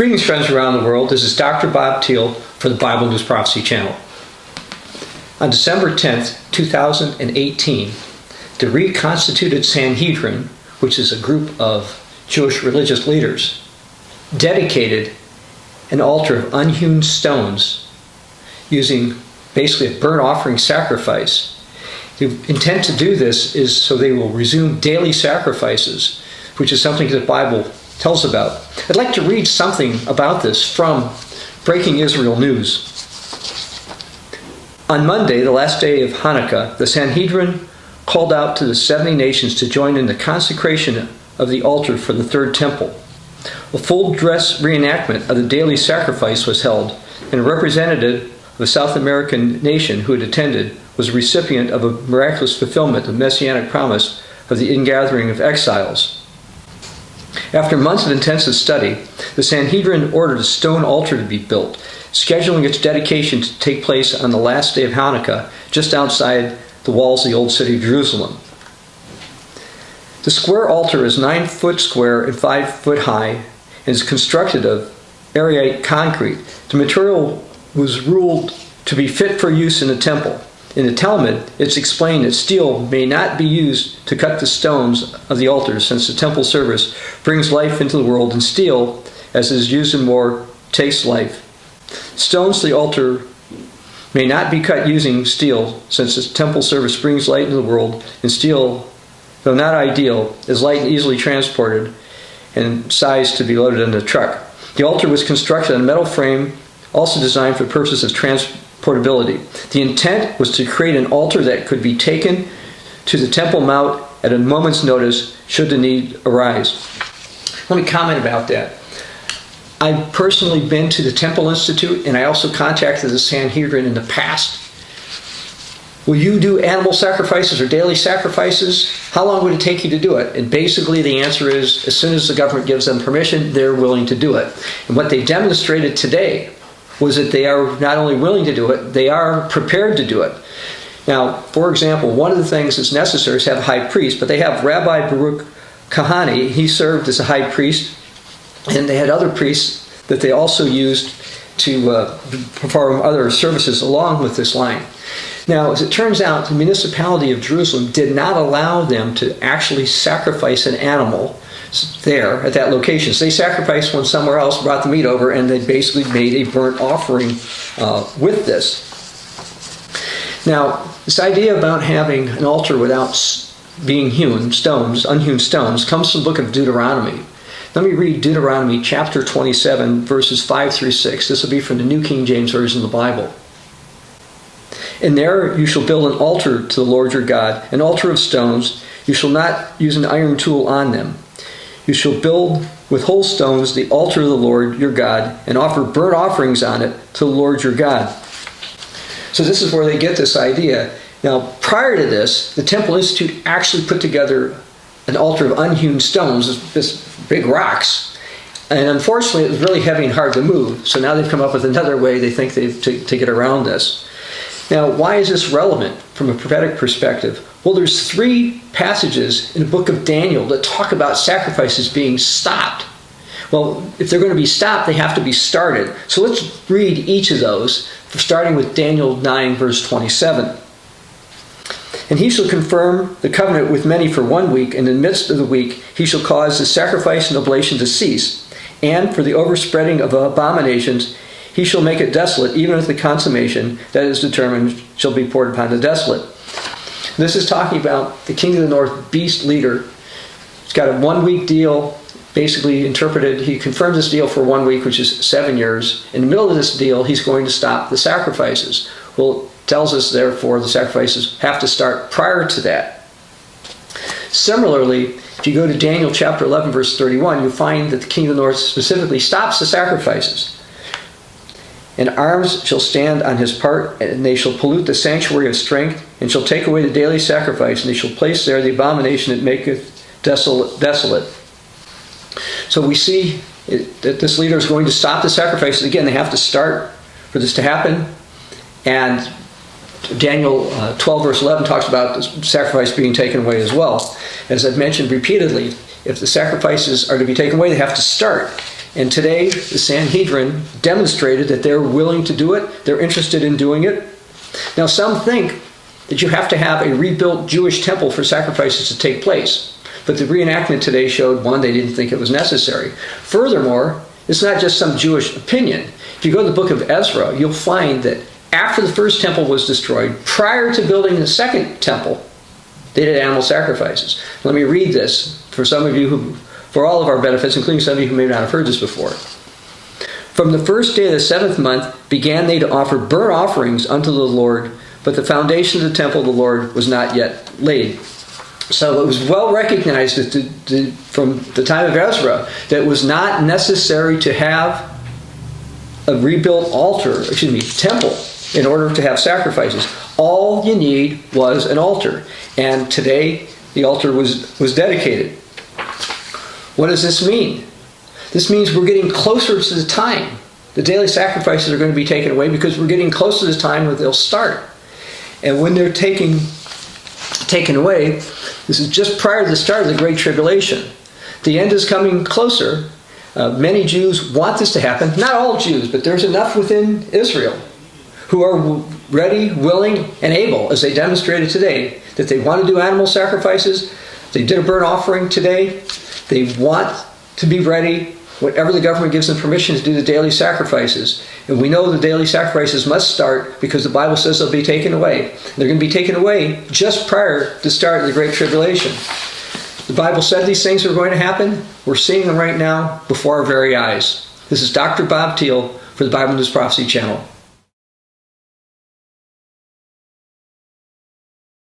Greetings, friends around the world. This is Dr. Bob Thiel for the Bible News Prophecy Channel. On December 10th, 2018, the Reconstituted Sanhedrin, which is a group of Jewish religious leaders, dedicated an altar of unhewn stones using basically a burnt offering sacrifice. The intent to do this is so they will resume daily sacrifices, which is something the Bible tells about. I'd like to read something about this from Breaking Israel News. On Monday, the last day of Hanukkah, the Sanhedrin called out to the 70 nations to join in the consecration of the altar for the third temple. A full-dress reenactment of the daily sacrifice was held, and a representative of a South American nation who had attended was a recipient of a miraculous fulfillment of the messianic promise of the ingathering of exiles. After months of intensive study, the Sanhedrin ordered a stone altar to be built, scheduling its dedication to take place on the last day of Hanukkah, just outside the walls of the old city of Jerusalem. The square altar is 9 foot square and 5 foot high, and is constructed of areate concrete. The material was ruled to be fit for use in the temple. In the Talmud, it's explained that steel may not be used to cut the stones of the altar, since the temple service brings life into the world, and steel, as is used in war, takes life. Stones to the altar may not be cut using steel, since the temple service brings light into the world, and steel, though not ideal, is light and easily transported and sized to be loaded in the truck. The altar was constructed on a metal frame, also designed for the purpose of transportability. The intent was to create an altar that could be taken to the Temple Mount at a moment's notice should the need arise. Let me comment about that. I've personally been to the Temple Institute, and I also contacted the Sanhedrin in the past. Will you do animal sacrifices or daily sacrifices? How long would it take you to do it? And basically the answer is, as soon as the government gives them permission, they're willing to do it. And what they demonstrated today was that they are not only willing to do it, they are prepared to do it. Now, for example, one of the things that's necessary is to have a high priest, but they have Rabbi Baruch Kahane. He served as a high priest, and they had other priests that they also used to perform other services along with this line. Now, as it turns out, the municipality of Jerusalem did not allow them to actually sacrifice an animal there at that location. So they sacrificed one somewhere else, brought the meat over, and they basically made a burnt offering with this. Now, this idea about having an altar without being unhewn stones, comes from the book of Deuteronomy. Let me read Deuteronomy chapter 27, verses 5 through 6. This will be from the New King James Version of the Bible. And there you shall build an altar to the Lord your God, an altar of stones. You shall not use an iron tool on them. You shall build with whole stones the altar of the Lord your God, and offer burnt offerings on it to the Lord your God. So this is where they get this idea. Now, prior to this, the Temple Institute actually put together an altar of unhewn stones, this big rocks. And unfortunately, it was really heavy and hard to move. So now they've come up with another way they think to get around this. Now, why is this relevant from a prophetic perspective? Well, there's 3 passages in the book of Daniel that talk about sacrifices being stopped. Well, if they're going to be stopped, they have to be started. So let's read each of those, starting with Daniel 9, verse 27. And he shall confirm the covenant with many for 1 week, and in the midst of the week he shall cause the sacrifice and oblation to cease. And for the overspreading of abominations he shall make it desolate, even if the consummation that is determined shall be poured upon the desolate. This is talking about the king of the north, beast leader. He's got a 1 week deal, basically interpreted. He confirms this deal for 1 week, which is 7 years. In the middle of this deal, he's going to stop the sacrifices. Well, it tells us, therefore, the sacrifices have to start prior to that. Similarly, if you go to Daniel chapter 11, verse 31, you find that the king of the north specifically stops the sacrifices. And arms shall stand on his part, and they shall pollute the sanctuary of strength, and shall take away the daily sacrifice, and they shall place there the abomination that maketh desolate. So we see that this leader is going to stop the sacrifices. Again, they have to start for this to happen. And Daniel 12, verse 11 talks about the sacrifice being taken away as well. As I've mentioned repeatedly, if the sacrifices are to be taken away, they have to start. And today, the Sanhedrin demonstrated that they're willing to do it. They're interested in doing it. Now, some think that you have to have a rebuilt Jewish temple for sacrifices to take place. But the reenactment today showed, one, they didn't think it was necessary. Furthermore, it's not just some Jewish opinion. If you go to the book of Ezra, you'll find that after the first temple was destroyed, prior to building the second temple, they did animal sacrifices. Let me read this for some of you for all of our benefits, including some of you who may not have heard this before. From the first day of the 7th month began they to offer burnt offerings unto the Lord, but the foundation of the temple of the Lord was not yet laid. So it was well recognized from the time of Ezra that it was not necessary to have a rebuilt temple in order to have sacrifices. All you need was an altar. And today the altar was dedicated. What does this mean? This means we're getting closer to the time. The daily sacrifices are going to be taken away because we're getting close to the time when they'll start. And when they're taken away, this is just prior to the start of the Great Tribulation. The end is coming closer. Many Jews want this to happen. Not all Jews, but there's enough within Israel who are ready, willing, and able, as they demonstrated today, that they want to do animal sacrifices. They did a burnt offering today. They want to be ready whenever the government gives them permission to do the daily sacrifices. And we know the daily sacrifices must start because the Bible says they'll be taken away. They're going to be taken away just prior to the start of the Great Tribulation. The Bible said these things are going to happen. We're seeing them right now before our very eyes. This is Dr. Bob Thiel for the Bible News Prophecy Channel.